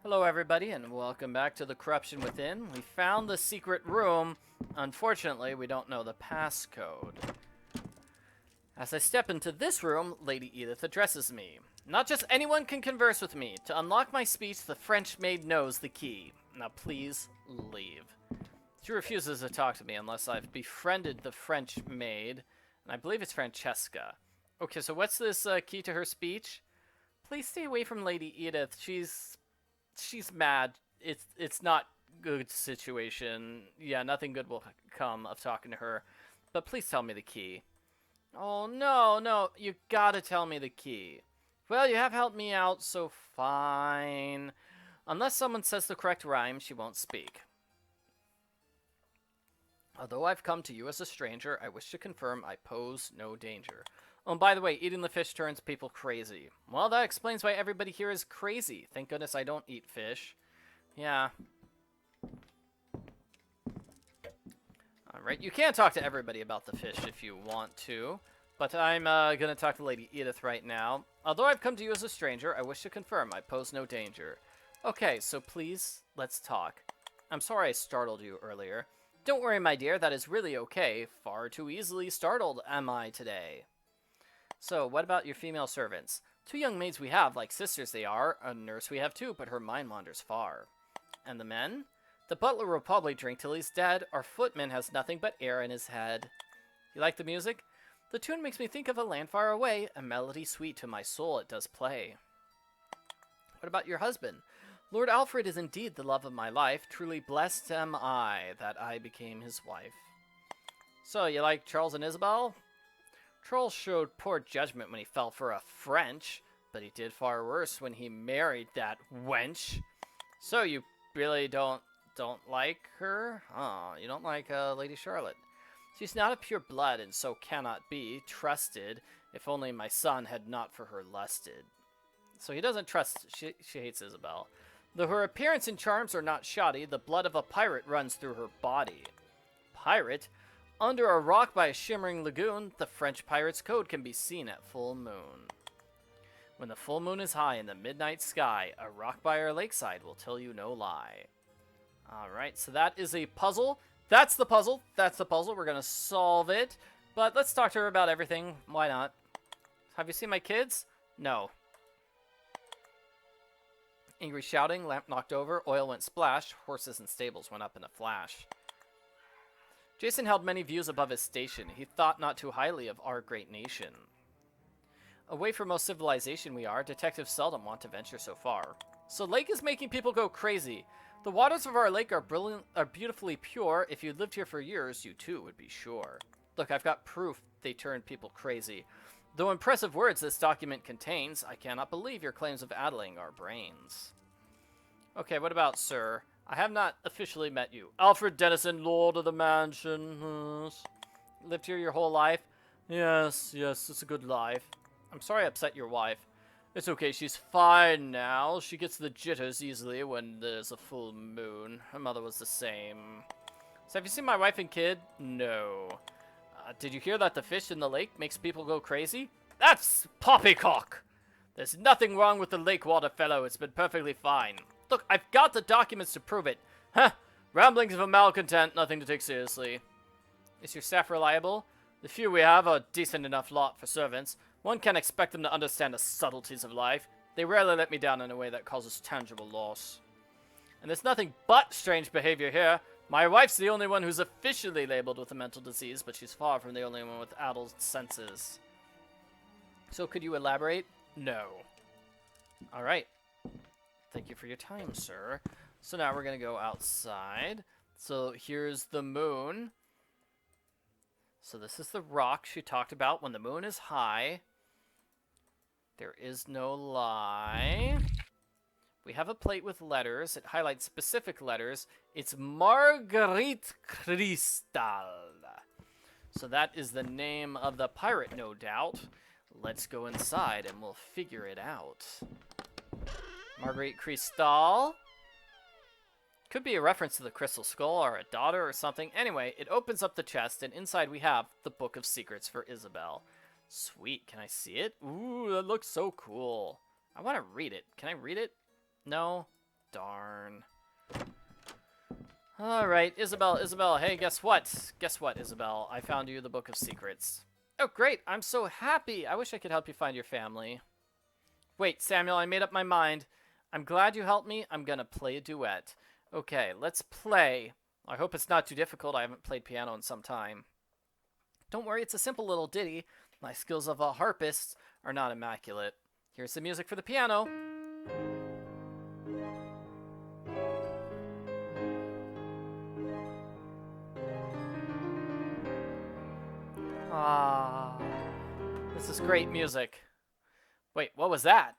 Hello everybody and welcome back to the Corruption Within. We found the secret room. Unfortunately, we don't know the passcode. As I step into this room, Lady Edith addresses me. Not just anyone can converse with me. To unlock my speech, the French maid knows the key. Now please leave. She refuses to talk to me unless I've befriended the French maid, and I believe it's Francesca. Okay, so what's this key to her speech? Please stay away from Lady Edith. She's mad. It's not good situation. Yeah, nothing good will come of talking to her. But please tell me the key. Oh, no, you gotta tell me the key. Well, you have helped me out, so fine. Unless someone says the correct rhyme, she won't speak. Although I've come to you as a stranger, I wish to confirm I pose no danger. Oh, and by the way, eating the fish turns people crazy. Well, that explains why everybody here is crazy. Thank goodness I don't eat fish. Yeah. Alright, you can talk to everybody about the fish if you want to. But I'm gonna talk to Lady Edith right now. Although I've come to you as a stranger, I wish to confirm I pose no danger. Okay, so please, let's talk. I'm sorry I startled you earlier. Don't worry, my dear, that is really okay. Far too easily startled am I today. So, what about your female servants? 2 young maids we have, like sisters they are. A nurse we have too, but her mind wanders far. And the men? The butler will probably drink till he's dead. Our footman has nothing but air in his head. You like the music? The tune makes me think of a land far away. A melody sweet to my soul it does play. What about your husband? Lord Alfred is indeed the love of my life. Truly blessed am I that I became his wife. So, you like Charles and Isabelle? Charles showed poor judgment when he fell for a French, but he did far worse when he married that wench. So you really don't like her? Oh, you don't like Lady Charlotte. She's not of pure blood and so cannot be trusted, if only my son had not for her lusted. So he doesn't trust, she hates Isabelle. Though her appearance and charms are not shoddy, the blood of a pirate runs through her body. Pirate? Under a rock by a shimmering lagoon, the French pirate's code can be seen at full moon. When the full moon is high in the midnight sky, a rock by our lakeside will tell you no lie. Alright, so that is a puzzle. That's the puzzle. That's the puzzle. We're going to solve it. But let's talk to her about everything. Why not? Have you seen my kids? No. Angry shouting, lamp knocked over, oil went splash, horses and stables went up in a flash. Jason held many views above his station. He thought not too highly of our great nation. Away from most civilization we are, detectives seldom want to venture so far. So lake is making people go crazy. The waters of our lake are beautifully pure. If you lived here for years, you too would be sure. Look, I've got proof they turn people crazy. Though impressive words this document contains, I cannot believe your claims of addling our brains. Okay, what about sir? I have not officially met you. Alfred Dennison, Lord of the Mansion. Lived here your whole life? Yes, it's a good life. I'm sorry I upset your wife. It's okay, she's fine now. She gets the jitters easily when there's a full moon. Her mother was the same. So have you seen my wife and kid? No. Did you hear that the fish in the lake makes people go crazy? That's poppycock! There's nothing wrong with the lake water, fellow. It's been perfectly fine. Look, I've got the documents to prove it. Huh, ramblings of a malcontent, nothing to take seriously. Is your staff reliable? The few we have are a decent enough lot for servants. One can't expect them to understand the subtleties of life. They rarely let me down in a way that causes tangible loss. And there's nothing but strange behavior here. My wife's the only one who's officially labeled with a mental disease, but she's far from the only one with addled senses. So could you elaborate? No. Alright. Thank you for your time, sir. So now we're going to go outside. So here's the moon. So this is the rock she talked about. When the moon is high, there is no lie. We have a plate with letters. It highlights specific letters. It's Marguerite Cristal. So that is the name of the pirate, no doubt. Let's go inside and we'll figure it out. Marguerite Cristal. Could be a reference to the Crystal Skull or a daughter or something. Anyway, it opens up the chest and inside we have the Book of Secrets for Isabelle. Sweet. Can I see it? Ooh, that looks so cool. I want to read it. Can I read it? No? darn. Alright, Isabelle, hey, guess what? Guess what, Isabelle? I found you the Book of Secrets. Oh, great, I'm so happy. I wish I could help you find your family. Wait, Samuel, I made up my mind. I'm glad you helped me. I'm gonna play a duet. Okay, let's play. I hope it's not too difficult. I haven't played piano in some time. Don't worry, it's a simple little ditty. My skills of a harpist are not immaculate. Here's the music for the piano. Ah, this is great music. Wait, what was that?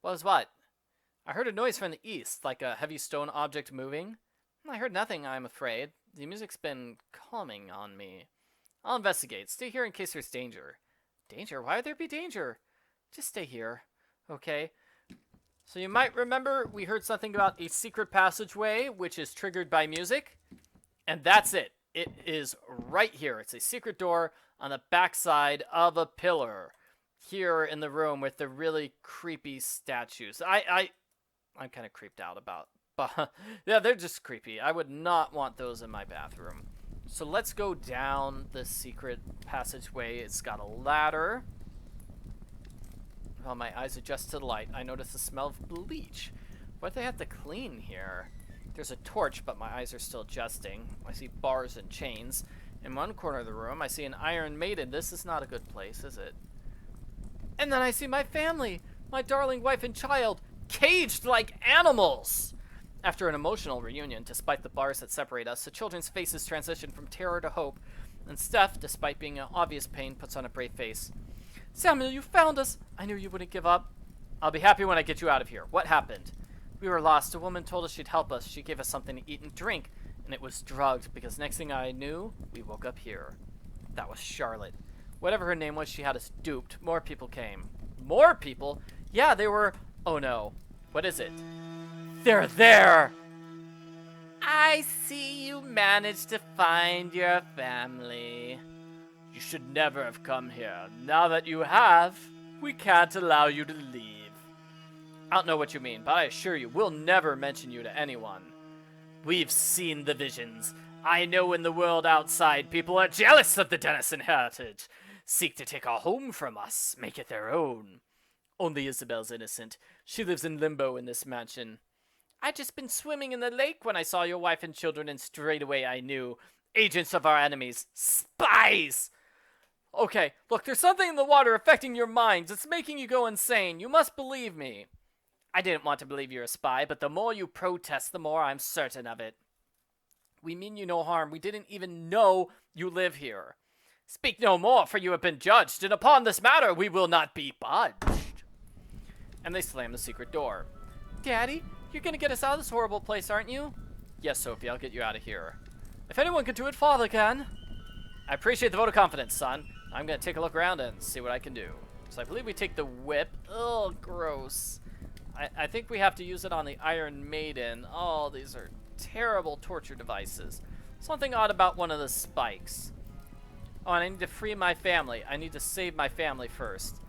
What was what? I heard a noise from the east, like a heavy stone object moving. I heard nothing, I'm afraid. The music's been calming on me. I'll investigate. Stay here in case there's danger. Danger? Why would there be danger? Just stay here. Okay. So you might remember we heard something about a secret passageway, which is triggered by music. And that's it. It is right here. It's a secret door on the backside of a pillar. Here in the room with the really creepy statues. I'm kind of creeped out about. But yeah, they're just creepy. I would not want those in my bathroom. So let's go down the secret passageway. It's got a ladder. While my eyes adjust to the light, I notice the smell of bleach. What do they have to clean here? There's a torch, but my eyes are still adjusting. I see bars and chains. In one corner of the room, I see an Iron Maiden. This is not a good place, is it? And then I see my family, my darling wife and child, caged like animals. After an emotional reunion, despite the bars that separate us, the children's faces transition from terror to hope, and Steph, despite being in obvious pain, puts on a brave face. Samuel, you found us! I knew you wouldn't give up. I'll be happy when I get you out of here. What happened? We were lost. A woman told us she'd help us. She gave us something to eat and drink, and it was drugged, because next thing I knew, we woke up here. That was Charlotte. Whatever her name was, she had us duped. More people came. More people? Yeah, they were... Oh no. What is it? They're there! I see you managed to find your family. You should never have come here. Now that you have, we can't allow you to leave. I don't know what you mean, but I assure you, we'll never mention you to anyone. We've seen the visions. I know in the world outside, people are jealous of the Dennison heritage. Seek to take our home from us, make it their own. Only Isabelle's innocent. She lives in limbo in this mansion. I'd just been swimming in the lake when I saw your wife and children, and straight away I knew. Agents of our enemies. Spies! Okay, look, there's something in the water affecting your minds. It's making you go insane. You must believe me. I didn't want to believe you're a spy, but the more you protest, the more I'm certain of it. We mean you no harm. We didn't even know you live here. Speak no more, for you have been judged, and upon this matter we will not be budged. And they slam the secret door. Daddy, you're gonna get us out of this horrible place, aren't you? Yes, Sophie, I'll get you out of here. If anyone can do it, Father can. I appreciate the vote of confidence, son. I'm gonna take a look around and see what I can do. So I believe we take the whip. Oh, gross. I think we have to use it on the Iron Maiden. Oh, these are terrible torture devices. Something odd about one of the spikes. Oh, and I need to free my family. I need to save my family first.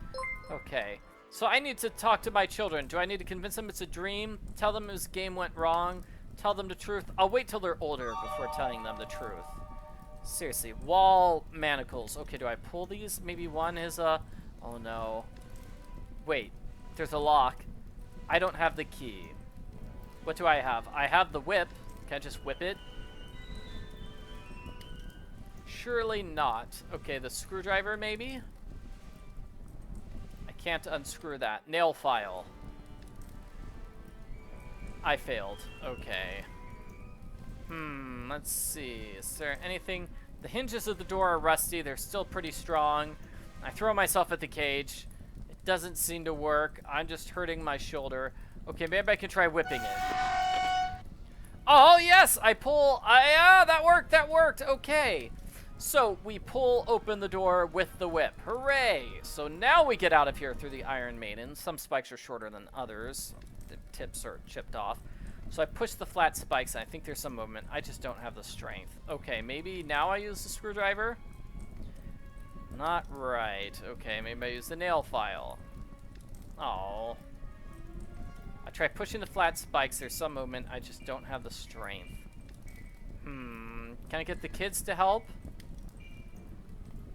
Okay. So I need to talk to my children. Do I need to convince them it's a dream? Tell them this game went wrong? Tell them the truth? I'll wait till they're older before telling them the truth. Seriously. Wall manacles. Okay, do I pull these? Maybe one is a... Oh, no. Wait. There's a lock. I don't have the key. What do I have? I have the whip. Can I just whip it? Surely not. Okay, the screwdriver maybe? I can't unscrew that. Nail file. I failed. Okay. Let's see. Is there anything? The hinges of the door are rusty. They're still pretty strong. I throw myself at the cage. It doesn't seem to work. I'm just hurting my shoulder. Okay, maybe I can try whipping it. Oh, yes! I pull. That worked. That worked. Okay. So we pull open the door with the whip. Hooray! So now we get out of here through the Iron Maiden. Some spikes are shorter than others. The tips are chipped off. So I push the flat spikes, and I think there's some movement. I just don't have the strength. Okay, maybe now I use the screwdriver? Not right. Okay, maybe I use the nail file. Oh. Try pushing the flat spikes. There's some movement. I just don't have the strength. Can I get the kids to help?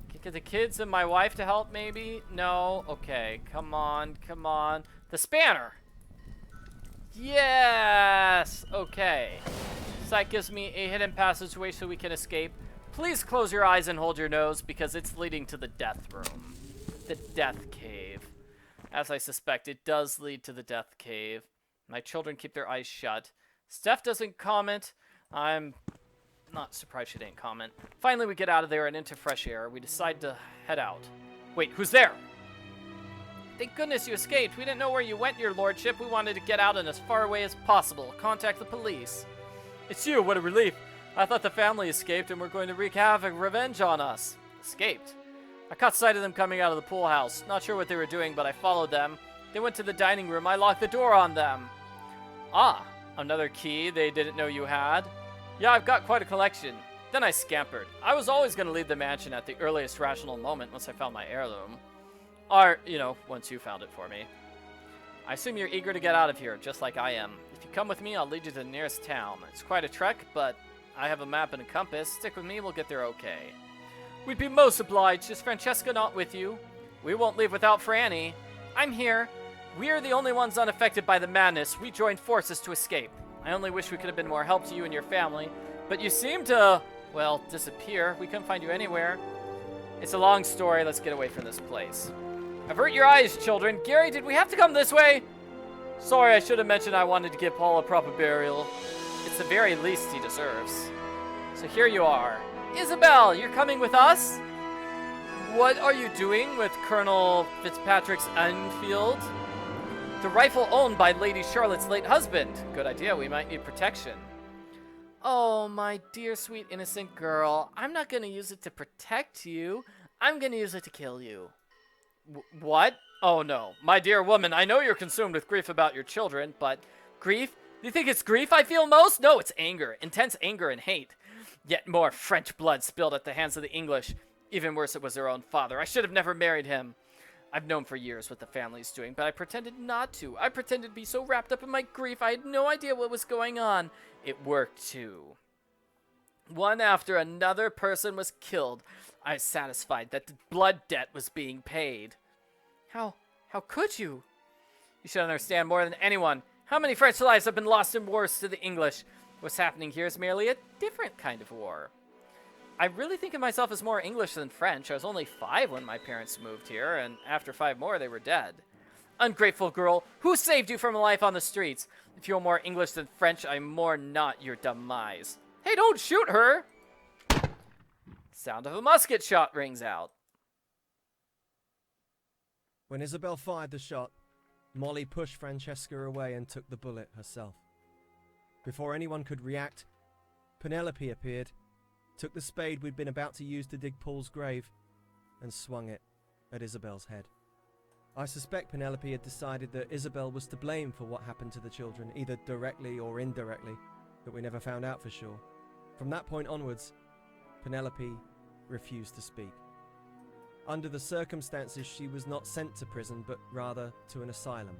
Can I get the kids and my wife to help, maybe? No? Okay. Come on. Come on. The spanner! Yes! Okay. So that gives me a hidden passageway so we can escape. Please close your eyes and hold your nose because it's leading to the death room. The death cave. As I suspect, it does lead to the death cave. My children keep their eyes shut. Steph doesn't comment. I'm not surprised she didn't comment. Finally, we get out of there and into fresh air. We decide to head out. Wait, who's there? Thank goodness you escaped. We didn't know where you went, your lordship. We wanted to get out and as far away as possible. Contact the police. It's you. What a relief. I thought the family escaped and were going to wreak havoc, revenge on us. Escaped? I caught sight of them coming out of the pool house. Not sure what they were doing, but I followed them. They went to the dining room. I locked the door on them. Ah, another key they didn't know you had. Yeah, I've got quite a collection. Then I scampered. I was always going to leave the mansion at the earliest rational moment once I found my heirloom. Or, you know, once you found it for me. I assume you're eager to get out of here, just like I am. If you come with me, I'll lead you to the nearest town. It's quite a trek, but I have a map and a compass. Stick with me, we'll get there okay. We'd be most obliged. Is Francesca not with you? We won't leave without Franny. I'm here. We are the only ones unaffected by the madness. We joined forces to escape. I only wish we could have been more help to you and your family. But you seem to, well, disappear. We couldn't find you anywhere. It's a long story. Let's get away from this place. Avert your eyes, children. Gary, did we have to come this way? Sorry, I should have mentioned I wanted to give Paul a proper burial. It's the very least he deserves. So here you are. Isabelle, you're coming with us? What are you doing with Colonel Fitzpatrick's Enfield? The rifle owned by Lady Charlotte's late husband. Good idea, we might need protection. Oh, my dear, sweet, innocent girl. I'm not going to use it to protect you. I'm going to use it to kill you. What? Oh, no. My dear woman, I know you're consumed with grief about your children, but grief? Do you think it's grief I feel most? No, it's anger. Intense anger and hate. Yet more French blood spilled at the hands of the English. Even worse, it was their own father. I should have never married him. I've known for years what the family's doing, but I pretended not to. I pretended to be so wrapped up in my grief, I had no idea what was going on. It worked, too. One after another person was killed. I was satisfied that the blood debt was being paid. How could you? You should understand more than anyone. How many French lives have been lost in wars to the English? What's happening here is merely a different kind of war. I really think of myself as more English than French. I was only 5 when my parents moved here, and after 5 more, they were dead. Ungrateful girl, who saved you from a life on the streets? If you're more English than French, I mourn not your demise. Hey, don't shoot her! Sound of a musket shot rings out. When Isabelle fired the shot, Molly pushed Francesca away and took the bullet herself. Before anyone could react, Penelope appeared, took the spade we'd been about to use to dig Paul's grave, and swung it at Isabelle's head. I suspect Penelope had decided that Isabelle was to blame for what happened to the children, either directly or indirectly, but we never found out for sure. From that point onwards, Penelope refused to speak. Under the circumstances, she was not sent to prison, but rather to an asylum.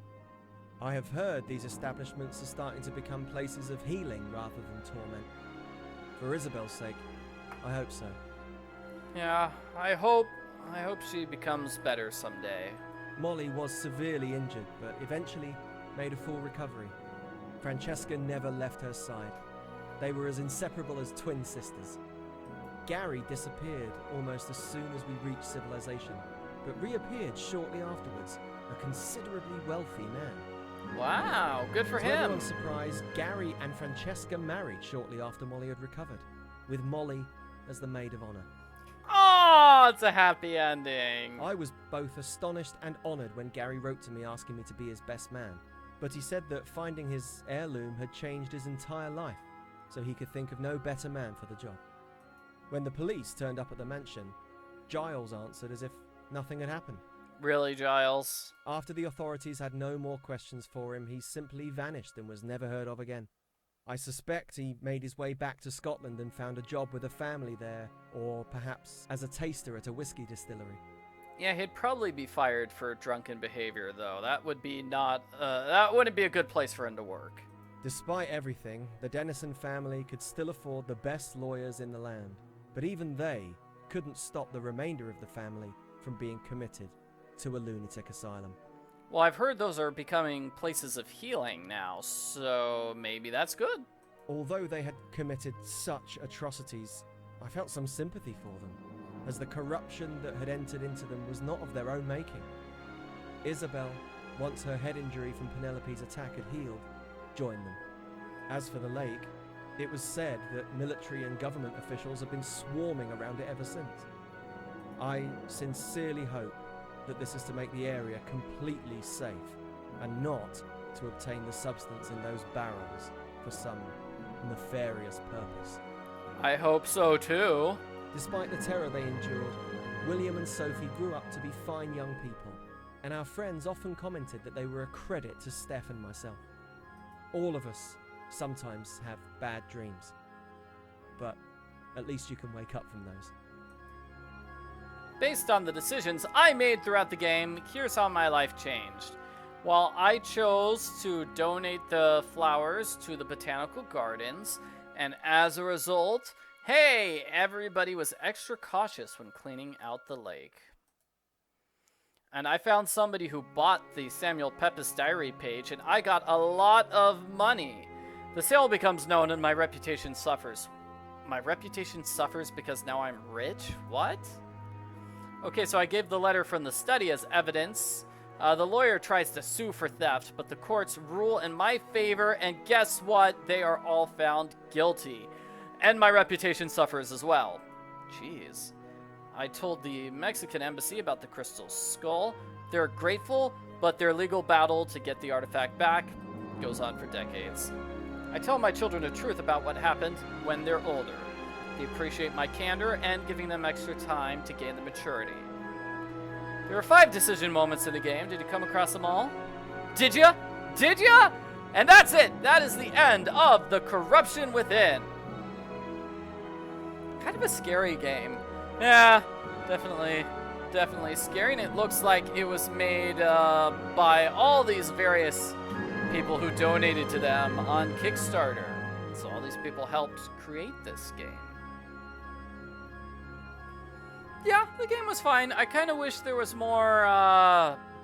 I have heard these establishments are starting to become places of healing rather than torment. For Isabelle's sake, I hope so. Yeah, I hope she becomes better someday. Molly was severely injured, but eventually made a full recovery. Francesca never left her side. They were as inseparable as twin sisters. Gary disappeared almost as soon as we reached civilization, but reappeared shortly afterwards, a considerably wealthy man. Wow, good for To him. everyone's surprise, Gary and Francesca married shortly after Molly had recovered, with Molly as the maid of honor. Oh, it's a happy ending. I was both astonished and honored when Gary wrote to me asking me to be his best man, but he said that finding his heirloom had changed his entire life, so he could think of no better man for the job. When the police turned up at the mansion, Giles answered as if nothing had happened. Really, Giles? After the authorities had no more questions for him, he simply vanished and was never heard of again. I suspect he made his way back to Scotland and found a job with a family there, or perhaps as a taster at a whiskey distillery. Yeah, he'd probably be fired for drunken behavior, though. That would be not, that wouldn't be a good place for him to work. Despite everything, the Dennison family could still afford the best lawyers in the land, but even they couldn't stop the remainder of the family from being committed to a lunatic asylum. Well, I've heard those are becoming places of healing now, so maybe that's good. Although they had committed such atrocities, I felt some sympathy for them, as the corruption that had entered into them was not of their own making. Isabelle, once her head injury from Penelope's attack had healed, joined them. As for the lake, it was said that military and government officials have been swarming around it ever since. I sincerely hope that this is to make the area completely safe, and not to obtain the substance in those barrels for some nefarious purpose. I hope so, too. Despite the terror they endured, William and Sophie grew up to be fine young people, and our friends often commented that they were a credit to Steph and myself. All of us sometimes have bad dreams, but at least you can wake up from those. Based on the decisions I made throughout the game, here's how my life changed. While I chose to donate the flowers to the botanical gardens, and as a result, hey, everybody was extra cautious when cleaning out the lake. And I found somebody who bought the Samuel Pepys diary page, and I got a lot of money. The sale becomes known and my reputation suffers. My reputation suffers because now I'm rich? What? Okay, so I gave the letter from the study as evidence. The lawyer tries to sue for theft, but the courts rule in my favor, and guess what? They are all found guilty. And my reputation suffers as well. Jeez. I told the Mexican embassy about the crystal skull. They're grateful, but their legal battle to get the artifact back goes on for decades. I tell my children the truth about what happened when they're older. They appreciate my candor and giving them extra time to gain the maturity. There were 5 decision moments in the game. Did you come across them all? Did ya? Did ya? And that's it. That is the end of The Corruption Within. Kind of a scary game. Yeah, definitely scary. And it looks like it was made by all these various people who donated to them on Kickstarter. So all these people helped create this game. Yeah, the game was fine. I kind of wish there was more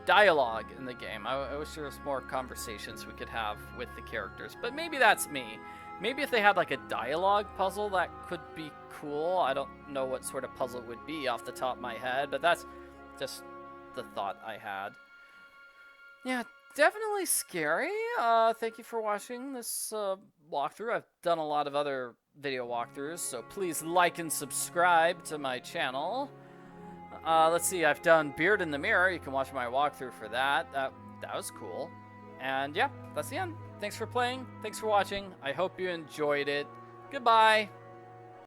dialogue in the game. I wish there was more conversations we could have with the characters. But maybe that's me. Maybe if they had like a dialogue puzzle, that could be cool. I don't know what sort of puzzle it would be off the top of my head, but that's just the thought I had. Yeah, definitely scary. Thank you for watching this walkthrough. I've done a lot of other video walkthroughs, so please like and subscribe to my channel. Let's see, I've done Beard in the Mirror. You can watch my walkthrough for that. That was cool. And yeah, that's the end. Thanks for playing. Thanks for watching. I hope you enjoyed it. Goodbye.